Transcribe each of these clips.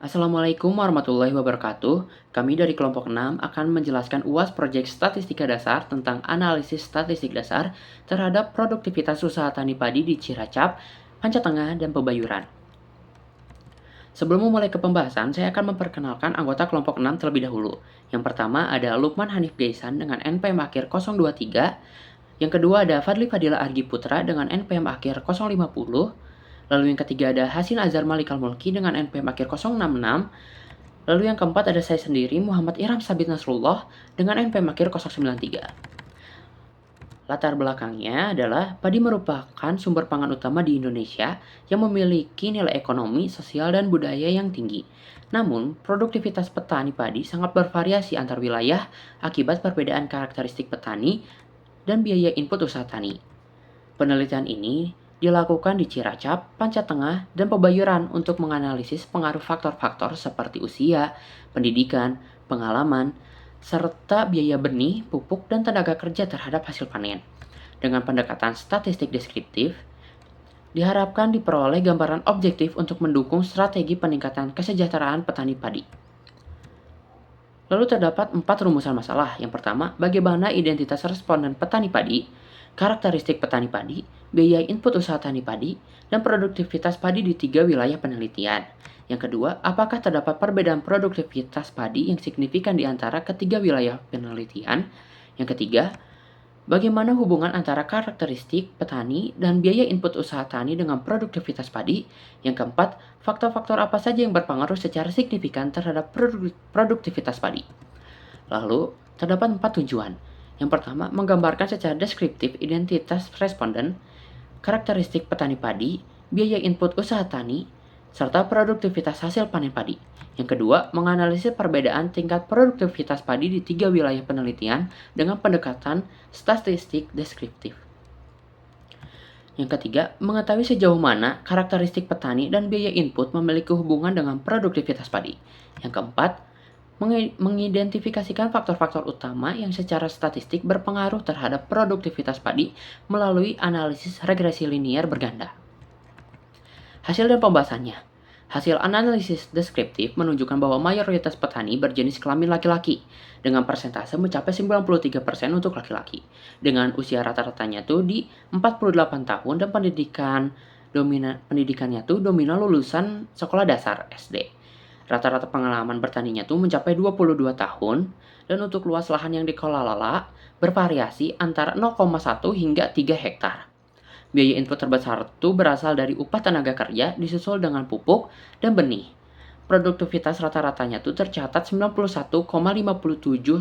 Assalamualaikum warahmatullahi wabarakatuh. Kami dari kelompok 6 akan menjelaskan UAS Proyek Statistika Dasar tentang analisis statistik dasar terhadap produktivitas usaha tani padi di Ciracap, Pancatengah, dan Pebayuran. Sebelum memulai ke pembahasan, saya akan memperkenalkan anggota kelompok 6 terlebih dahulu. Yang pertama ada Lukman Hanif Gaisan dengan NPM akhir 023. Yang kedua ada Fadli Fadila Argi Putra dengan NPM akhir 050. Lalu yang ketiga ada Hasin Azhar Malikal Mulki dengan NPM akhir 066. Lalu yang keempat ada saya sendiri, Muhammad Iram Sabit Nasrullah, dengan NPM akhir 093. Latar belakangnya adalah padi merupakan sumber pangan utama di Indonesia yang memiliki nilai ekonomi, sosial, dan budaya yang tinggi. Namun, produktivitas petani padi sangat bervariasi antar wilayah akibat perbedaan karakteristik petani dan biaya input usaha tani. Penelitian ini dilakukan di Ciracap, Pancatengah, dan Pebayuran untuk menganalisis pengaruh faktor-faktor seperti usia, pendidikan, pengalaman, serta biaya benih, pupuk, dan tenaga kerja terhadap hasil panen. Dengan pendekatan statistik deskriptif, diharapkan diperoleh gambaran objektif untuk mendukung strategi peningkatan kesejahteraan petani padi. Lalu terdapat 4 rumusan masalah. Yang pertama, bagaimana identitas responden petani padi, karakteristik petani padi, biaya input usaha tani padi, dan produktivitas padi di 3 wilayah penelitian. Yang kedua, apakah terdapat perbedaan produktivitas padi yang signifikan di antara ketiga wilayah penelitian? Yang ketiga, bagaimana hubungan antara karakteristik petani dan biaya input usaha tani dengan produktivitas padi? Yang keempat, faktor-faktor apa saja yang berpengaruh secara signifikan terhadap produktivitas padi? Lalu, terdapat 4 tujuan. Yang pertama, menggambarkan secara deskriptif identitas responden, karakteristik petani padi, biaya input usaha tani, serta produktivitas hasil panen padi. Yang kedua, menganalisis perbedaan tingkat produktivitas padi di 3 wilayah penelitian dengan pendekatan statistik deskriptif. Yang ketiga, mengetahui sejauh mana karakteristik petani dan biaya input memiliki hubungan dengan produktivitas padi. Yang keempat, mengidentifikasikan faktor-faktor utama yang secara statistik berpengaruh terhadap produktivitas padi melalui analisis regresi linier berganda. Hasil dan pembahasannya. Hasil analisis deskriptif menunjukkan bahwa mayoritas petani berjenis kelamin laki-laki, dengan persentase mencapai 93% untuk laki-laki, dengan usia rata-ratanya tuh di 48 tahun dan pendidikannya tuh dominan lulusan sekolah dasar SD. Rata-rata pengalaman bertaninya tuh mencapai 22 tahun, dan untuk luas lahan yang dikelola bervariasi antara 0,1 hingga 3 hektar. Biaya input terbesar itu berasal dari upah tenaga kerja disusul dengan pupuk dan benih. Produktivitas rata-ratanya tuh tercatat 91,57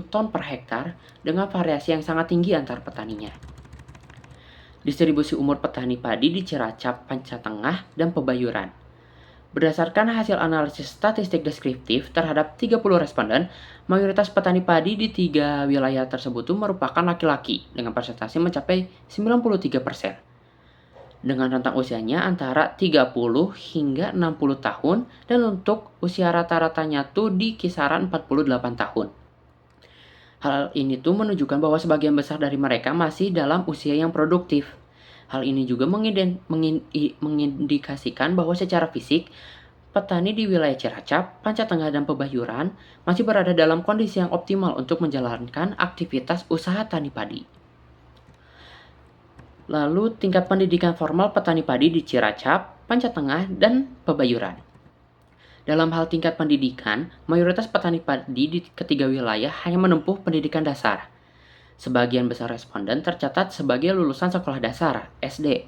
ton per hektar dengan variasi yang sangat tinggi antar petaninya. Distribusi umur petani padi di Ciracap, Pancatengah, dan Pebayuran. Berdasarkan hasil analisis statistik deskriptif terhadap 30 responden, mayoritas petani padi di 3 wilayah tersebut merupakan laki-laki dengan persentase mencapai 93%. Dengan rentang usianya antara 30 hingga 60 tahun dan untuk usia rata-ratanya tuh di kisaran 48 tahun. Hal ini tuh menunjukkan bahwa sebagian besar dari mereka masih dalam usia yang produktif. Hal ini juga mengindikasikan bahwa secara fisik, petani di wilayah Ciracap, Pancatengah, dan Pebayuran masih berada dalam kondisi yang optimal untuk menjalankan aktivitas usaha tani padi. Lalu tingkat pendidikan formal petani padi di Ciracap, Pancatengah, dan Pebayuran. Dalam hal tingkat pendidikan, mayoritas petani padi di ketiga wilayah hanya menempuh pendidikan dasar. Sebagian besar responden tercatat sebagai lulusan sekolah dasar, SD,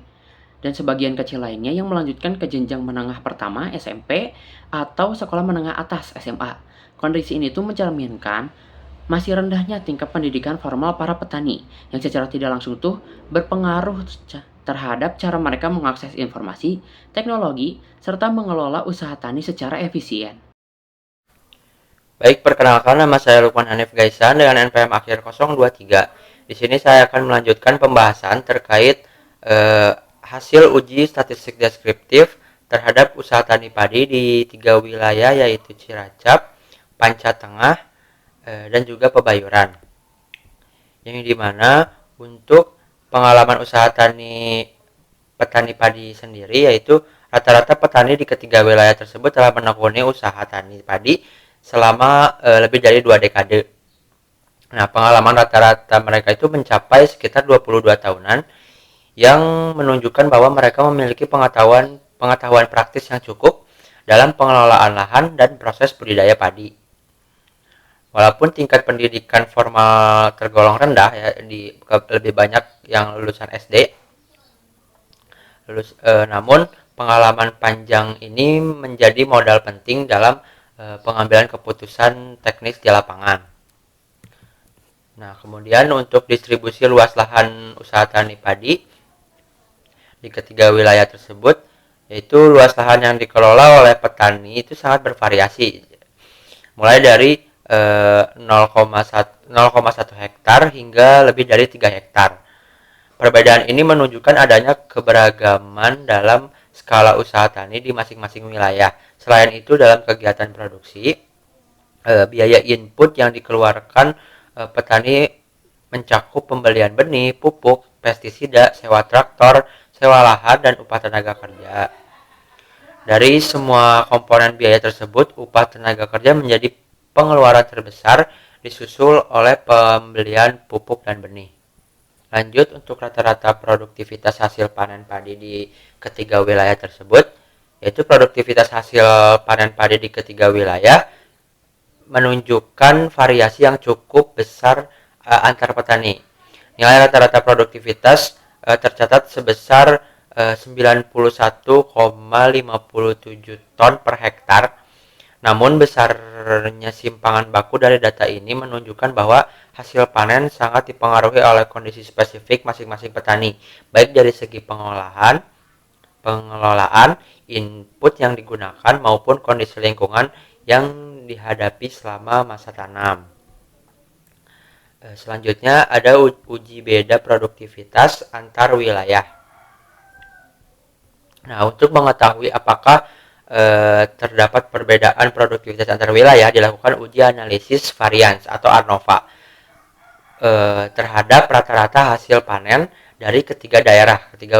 dan sebagian kecil lainnya yang melanjutkan ke jenjang menengah pertama, SMP, atau sekolah menengah atas, SMA. Kondisi ini tuh mencerminkan masih rendahnya tingkat pendidikan formal para petani yang secara tidak langsung tuh berpengaruh terhadap cara mereka mengakses informasi, teknologi, serta mengelola usaha tani secara efisien. Baik, perkenalkan nama saya Lukman Hanif Gaisan dengan NPM akhir 023. Di sini saya akan melanjutkan pembahasan terkait hasil uji statistik deskriptif terhadap usaha tani padi di 3 wilayah yaitu Ciracap, Pancatengah, dan juga Pebayuran. Yang dimana untuk pengalaman usaha petani padi sendiri yaitu Rata-rata petani di ketiga wilayah tersebut telah menekuni usaha tani padi selama lebih dari 2 dekade. Nah, pengalaman rata-rata mereka itu mencapai sekitar 22 tahunan yang menunjukkan bahwa mereka memiliki pengetahuan praktis yang cukup dalam pengelolaan lahan dan proses budidaya padi. Walaupun tingkat pendidikan formal tergolong rendah ya, lebih banyak yang lulusan SD, namun pengalaman panjang ini menjadi modal penting dalam pengambilan keputusan teknis di lapangan. Nah, kemudian untuk distribusi luas lahan usaha tani padi di ketiga wilayah tersebut, yaitu luas lahan yang dikelola oleh petani itu sangat bervariasi, mulai dari 0,1 hektar hingga lebih dari 3 hektar. Perbedaan ini menunjukkan adanya keberagaman dalam skala usaha tani di masing-masing wilayah. Selain itu, dalam kegiatan produksi, biaya input yang dikeluarkan petani mencakup pembelian benih, pupuk, pestisida, sewa traktor, sewa lahan, dan upah tenaga kerja. Dari semua komponen biaya tersebut, upah tenaga kerja menjadi pengeluaran terbesar, disusul oleh pembelian pupuk dan benih. Lanjut, untuk rata-rata produktivitas hasil panen padi di ketiga wilayah tersebut, yaitu produktivitas hasil panen padi di ketiga wilayah menunjukkan variasi yang cukup besar antar petani. Nilai rata-rata produktivitas tercatat sebesar 91,57 ton per hektar. Namun besarnya simpangan baku dari data ini menunjukkan bahwa hasil panen sangat dipengaruhi oleh kondisi spesifik masing-masing petani, baik dari segi pengelolaan, input yang digunakan maupun kondisi lingkungan yang dihadapi selama masa tanam. Selanjutnya ada uji beda produktivitas antar wilayah. Nah, untuk mengetahui apakah terdapat perbedaan produktivitas antar wilayah, dilakukan uji analisis varians atau ANOVA terhadap rata-rata hasil panen dari ketiga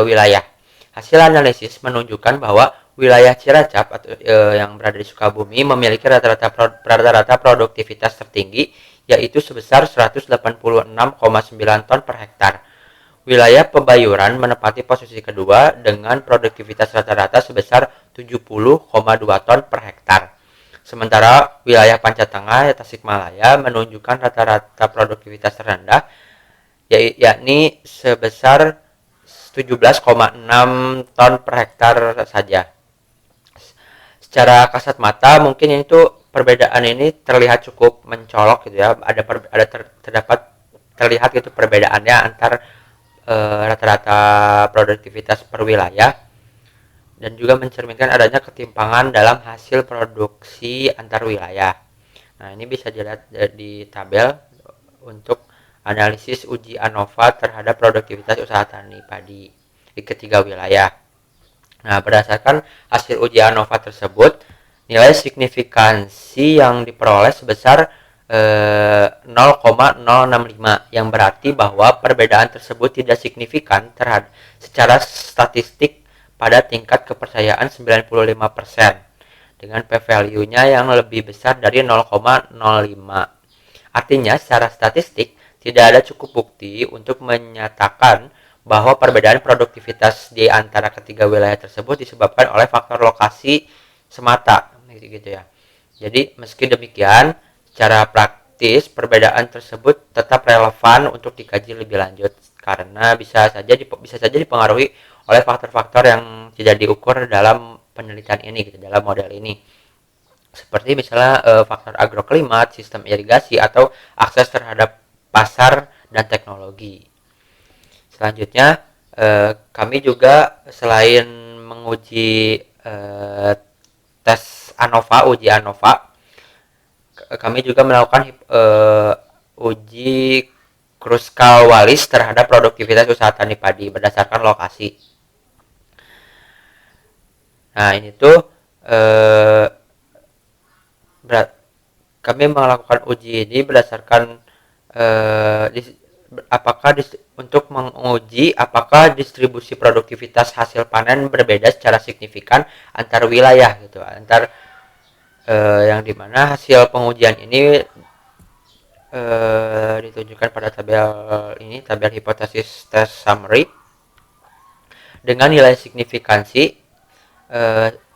wilayah. Hasil analisis menunjukkan bahwa wilayah Cilacap atau yang berada di Sukabumi memiliki rata-rata produktivitas tertinggi, yaitu sebesar 186,9 ton per hektar. Wilayah Pebayuran menempati posisi kedua dengan produktivitas rata-rata sebesar 70,2 ton per hektar. Sementara wilayah Pancatengah Tasikmalaya menunjukkan rata-rata produktivitas terendah, yakni sebesar 17,6 ton per hektar saja. Secara kasat mata mungkin itu perbedaan ini terlihat cukup mencolok gitu ya. Terlihat gitu perbedaannya antar rata-rata produktivitas per wilayah, dan juga mencerminkan adanya ketimpangan dalam hasil produksi antar wilayah. Nah, ini bisa dilihat di tabel untuk analisis uji ANOVA terhadap produktivitas usaha tani padi di ketiga wilayah. Nah, berdasarkan hasil uji ANOVA tersebut, nilai signifikansi yang diperoleh sebesar 0,065, yang berarti bahwa perbedaan tersebut tidak signifikan secara statistik pada tingkat kepercayaan 95% dengan p-value-nya yang lebih besar dari 0,05. Artinya secara statistik tidak ada cukup bukti untuk menyatakan bahwa perbedaan produktivitas di antara ketiga wilayah tersebut disebabkan oleh faktor lokasi semata gitu ya. Jadi meski demikian, secara praktis perbedaan tersebut tetap relevan untuk dikaji lebih lanjut karena bisa saja dipengaruhi oleh faktor-faktor yang tidak diukur dalam penelitian ini gitu, dalam model ini. Seperti misalnya faktor agroklimat, sistem irigasi, atau akses terhadap pasar dan teknologi. Selanjutnya kami juga selain menguji tes ANOVA, uji ANOVA, kami juga melakukan uji Kruskal-Wallis terhadap produktivitas usaha tani padi berdasarkan lokasi. Nah, ini tuh kami melakukan uji ini untuk menguji apakah distribusi produktivitas hasil panen berbeda secara signifikan antar wilayah gitu, yang dimana hasil pengujian ini ditunjukkan pada tabel hipotesis test summary dengan nilai signifikansi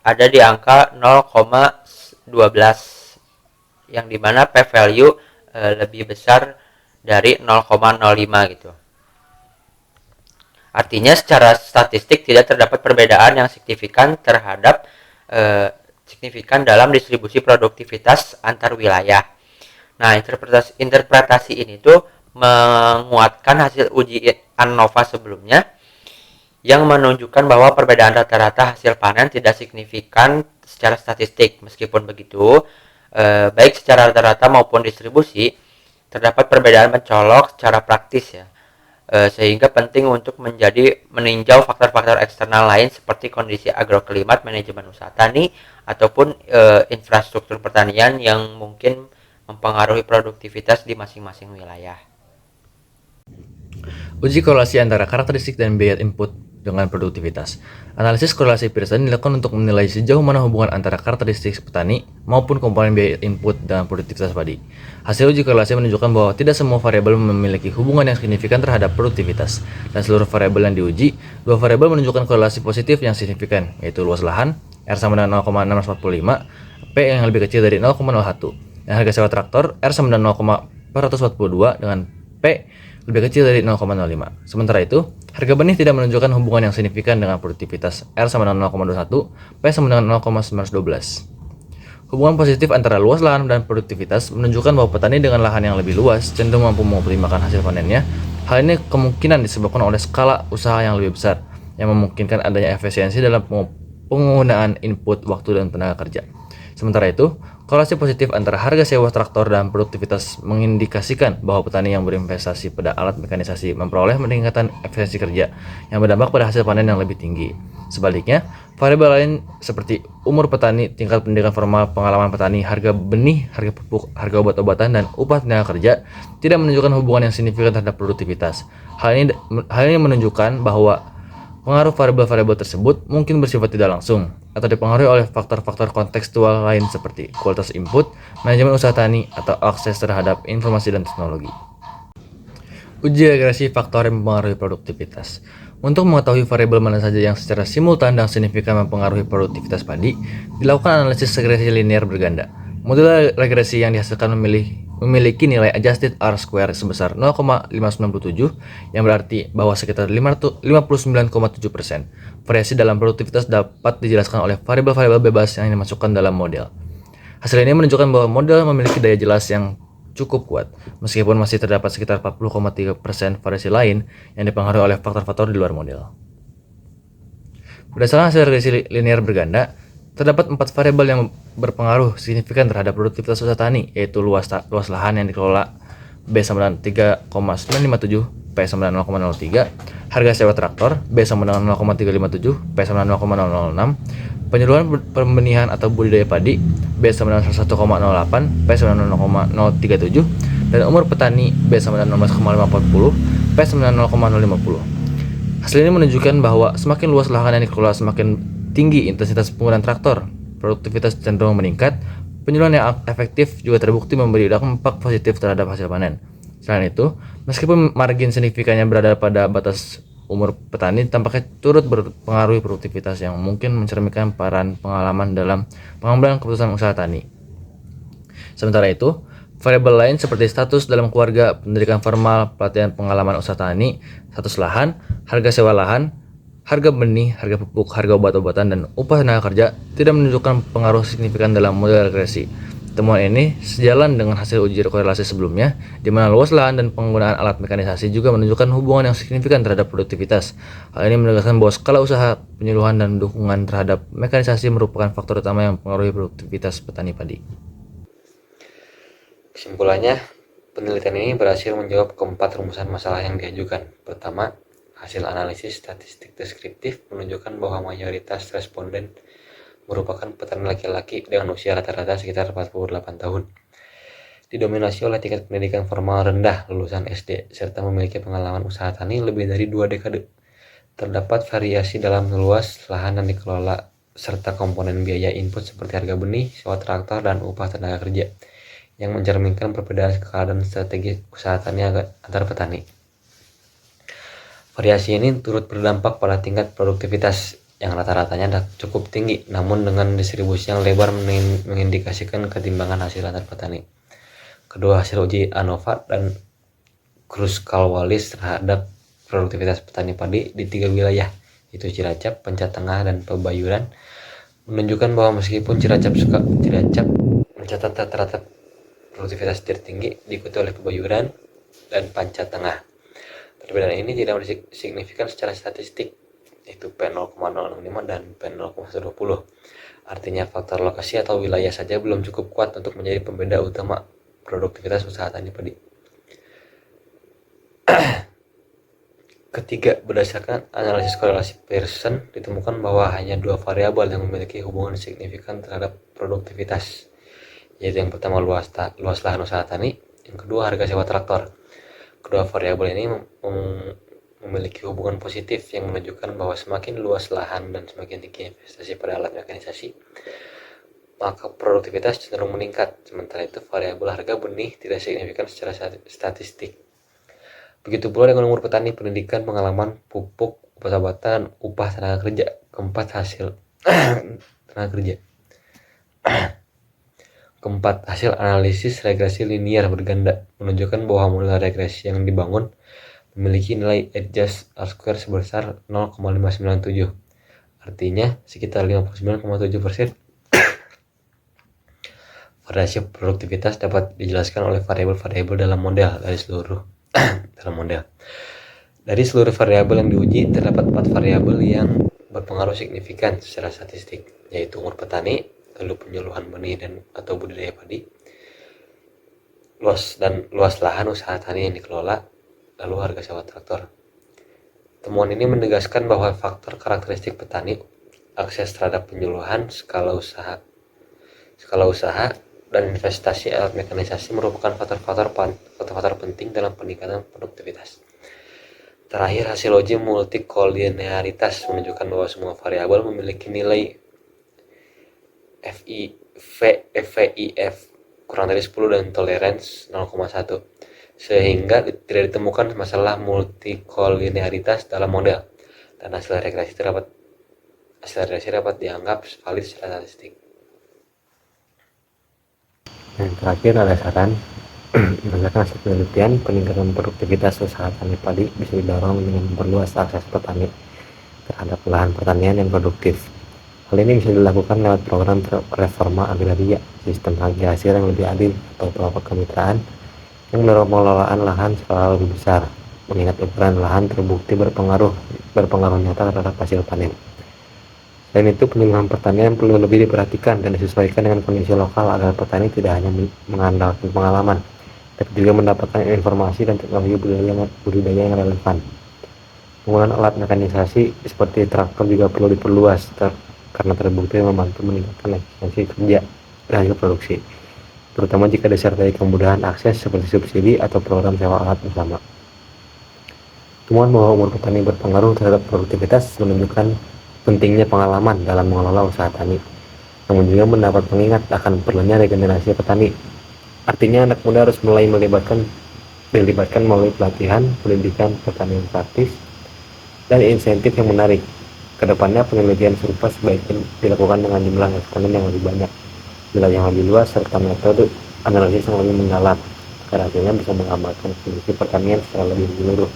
ada di angka 0,12, yang dimana p value lebih besar dari 0,05 gitu. Artinya secara statistik tidak terdapat perbedaan yang signifikan dalam distribusi produktivitas antar wilayah. Nah, interpretasi ini tuh menguatkan hasil uji ANNOVA sebelumnya yang menunjukkan bahwa perbedaan rata-rata hasil panen tidak signifikan secara statistik. Meskipun begitu, baik secara rata-rata maupun distribusi, terdapat perbedaan mencolok secara praktis ya. Sehingga penting untuk meninjau faktor-faktor eksternal lain seperti kondisi agroklimat, manajemen usaha tani, ataupun infrastruktur pertanian yang mungkin mempengaruhi produktivitas di masing-masing wilayah. Uji korelasi antara karakteristik dan biaya input dengan produktivitas. Analisis korelasi Pearson dilakukan untuk menilai sejauh mana hubungan antara karakteristik petani maupun komponen biaya input dengan produktivitas padi. Hasil uji korelasi menunjukkan bahwa tidak semua variabel memiliki hubungan yang signifikan terhadap produktivitas, dan seluruh variabel yang diuji, dua variabel menunjukkan korelasi positif yang signifikan, yaitu luas lahan R sama dengan 0,645, P yang lebih kecil dari 0,01, dan harga sewa traktor R sama dengan 0,442 dengan P lebih kecil dari 0,05. Sementara itu, harga benih tidak menunjukkan hubungan yang signifikan dengan produktivitas R sama dengan 0,21, P sama dengan 0,912. Hubungan positif antara luas lahan dan produktivitas menunjukkan bahwa petani dengan lahan yang lebih luas cenderung mampu mengoptimalkan hasil panennya. Hal ini kemungkinan disebabkan oleh skala usaha yang lebih besar, yang memungkinkan adanya efisiensi dalam penggunaan input, waktu, dan tenaga kerja. Sementara itu, korelasi positif antara harga sewa traktor dan produktivitas mengindikasikan bahwa petani yang berinvestasi pada alat mekanisasi memperoleh peningkatan efisiensi kerja yang berdampak pada hasil panen yang lebih tinggi. Sebaliknya, variabel lain seperti umur petani, tingkat pendidikan formal, pengalaman petani, harga benih, harga pupuk, harga obat-obatan, dan upah tenaga kerja tidak menunjukkan hubungan yang signifikan terhadap produktivitas. Hal ini menunjukkan bahwa pengaruh variabel-variabel tersebut mungkin bersifat tidak langsung atau dipengaruhi oleh faktor-faktor kontekstual lain seperti kualitas input, manajemen usaha tani, atau akses terhadap informasi dan teknologi. Uji regresi faktor yang mempengaruhi produktivitas. Untuk mengetahui variabel mana saja yang secara simultan dan signifikan mempengaruhi produktivitas padi, dilakukan analisis regresi linear berganda. Model regresi yang dihasilkan memiliki nilai adjusted R-square sebesar 0,597, yang berarti bahwa sekitar 59,7% variasi dalam produktivitas dapat dijelaskan oleh variabel-variabel bebas yang dimasukkan dalam model. Hasil ini menunjukkan bahwa model memiliki daya jelas yang cukup kuat, meskipun masih terdapat sekitar 40,3% variasi lain yang dipengaruhi oleh faktor-faktor di luar model. Berdasarkan hasil regresi linear berganda, terdapat 4 variabel yang berpengaruh signifikan terhadap produktivitas usaha tani, yaitu luas lahan yang dikelola B sama dengan 3,957, P sama dengan 0,03, harga sewa traktor B sama dengan 0,357, P sama dengan 0,006, penyeluruhan pembenihan atau budidaya padi B sama dengan 1,08, P sama dengan 0,037, dan umur petani B sama dengan 16,540, P sama dengan 0,050. Hasil ini menunjukkan bahwa semakin luas lahan yang dikelola, semakin tinggi intensitas penggunaan traktor, produktivitas cenderung meningkat. Penyeluruhan yang efektif juga terbukti memberi dampak positif terhadap hasil panen. Selain itu, meskipun margin signifikannya berada pada batas umur petani, tampaknya turut berpengaruhi produktivitas yang mungkin mencerminkan peran pengalaman dalam pengambilan keputusan usaha tani. Sementara itu, variabel lain seperti status dalam keluarga, pendidikan formal, pelatihan pengalaman usaha tani, status lahan, harga sewa lahan, harga benih, harga pupuk, harga obat-obatan, dan upah tenaga kerja tidak menunjukkan pengaruh signifikan dalam model regresi. Temuan ini sejalan dengan hasil uji korelasi sebelumnya, di mana luas lahan dan penggunaan alat mekanisasi juga menunjukkan hubungan yang signifikan terhadap produktivitas. Hal ini menegaskan bahwa skala usaha, penyuluhan, dan dukungan terhadap mekanisasi merupakan faktor utama yang mempengaruhi produktivitas petani padi. Kesimpulannya, penelitian ini berhasil menjawab keempat rumusan masalah yang diajukan. Pertama, hasil analisis statistik deskriptif menunjukkan bahwa mayoritas responden merupakan petani laki-laki dengan usia rata-rata sekitar 48 tahun. didominasi oleh tingkat pendidikan formal rendah lulusan SD, serta memiliki pengalaman usaha tani lebih dari 2 dekade. Terdapat variasi dalam luas lahan yang dikelola, serta komponen biaya input seperti harga benih, sewa traktor, dan upah tenaga kerja, yang mencerminkan perbedaan skala dan strategi usaha tani antar petani. Variasi ini turut berdampak pada tingkat produktivitas yang rata-ratanya cukup tinggi, namun dengan distribusi yang lebar mengindikasikan ketimbangan hasil antar petani. Kedua hasil uji ANOVA dan Kruskal-Wallis terhadap produktivitas petani padi di 3 wilayah, yaitu Cilacap, Pencak Tengah, dan Pebayuran, menunjukkan bahwa meskipun Cilacap mencatat rata-rata produktivitas tertinggi, diikuti oleh Pebayuran dan Pencak Tengah. Perbedaan ini tidak signifikan secara statistik, yaitu P0,065 dan P0,120. Artinya faktor lokasi atau wilayah saja belum cukup kuat untuk menjadi pembeda utama produktivitas usaha tani padi. Ketiga, berdasarkan analisis korelasi Pearson, ditemukan bahwa hanya 2 variabel yang memiliki hubungan signifikan terhadap produktivitas, yaitu yang pertama luas lahan usaha tani, yang kedua harga sewa traktor. Kedua variabel ini memiliki hubungan positif yang menunjukkan bahwa semakin luas lahan dan semakin tinggi investasi pada alat mekanisasi, maka produktivitas cenderung meningkat. Sementara itu variabel harga benih tidak signifikan secara statistik. Begitu pula dengan umur petani, pendidikan, pengalaman, pupuk, obat-obatan, upah tenaga kerja. Keempat, hasil analisis regresi linear berganda menunjukkan bahwa model regresi yang dibangun memiliki nilai adjust R-square sebesar 0,597. Artinya sekitar 59,7%. Variasi produktivitas dapat dijelaskan oleh variabel-variabel dalam model. Dari seluruh variabel yang diuji, terdapat 4 variabel yang berpengaruh signifikan secara statistik, yaitu umur petani, lalu penyuluhan benih atau budidaya padi, luas lahan usaha tani yang dikelola, lalu harga sewa traktor. Temuan ini menegaskan bahwa faktor karakteristik petani, akses terhadap penyuluhan, skala usaha, dan investasi alat mekanisasi merupakan faktor-faktor penting dalam peningkatan produktivitas. Terakhir, hasil uji multikolinearitas menunjukkan bahwa semua variabel memiliki nilai FIF kurang dari 10 dan tolerance 0,1, sehingga tidak ditemukan masalah multikolinearitas dalam model, dan hasil regresi dapat dianggap valid secara statistik. Yang terakhir ada saran. Berdasarkan hasil penelitian, peningkatan produktivitas usaha tani padi bisa didorong dengan memperluas akses petani terhadap lahan pertanian yang produktif. Hal ini bisa dilakukan lewat program reforma agraria, sistem harga hasil yang lebih adil, atau kelompok kemitraan yang mendorong pengelolaan lahan skala lebih besar, mengingat ukuran lahan terbukti berpengaruh nyata terhadap hasil panen. Selain itu, penyuluhan pertanian perlu lebih diperhatikan dan disesuaikan dengan kondisi lokal agar petani tidak hanya mengandalkan pengalaman, tapi juga mendapatkan informasi dan teknologi budidaya yang relevan. Penggunaan alat mekanisasi seperti traktor juga perlu diperluas karena terbukti membantu meningkatkan efisiensi kerja dan hasil produksi, terutama jika disertai kemudahan akses seperti subsidi atau program sewa alat bersama. Temuan bahwa umur petani berpengaruh terhadap produktivitas menunjukkan pentingnya pengalaman dalam mengelola usaha tani, namun juga mendapat pengingat akan perlunya regenerasi petani. Artinya anak muda harus mulai dilibatkan melalui pelatihan, pendidikan pertanian praktis, dan insentif yang menarik. Kedepannya penelitian serupa sebaiknya dilakukan dengan jumlah responden yang lebih banyak, wilayah yang lebih luas, serta metode analisis yang lebih mendalam, agar hasilnya bisa menggambarkan kondisi pertanian secara lebih menyeluruh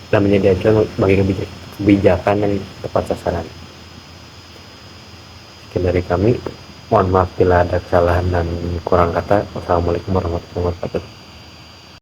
dan menjadi acuan bagi kebijakan yang tepat sasaran. Sekian dari kami, mohon maaf bila ada kesalahan dan kurang kata. Wassalamualaikum warahmatullahi wabarakatuh.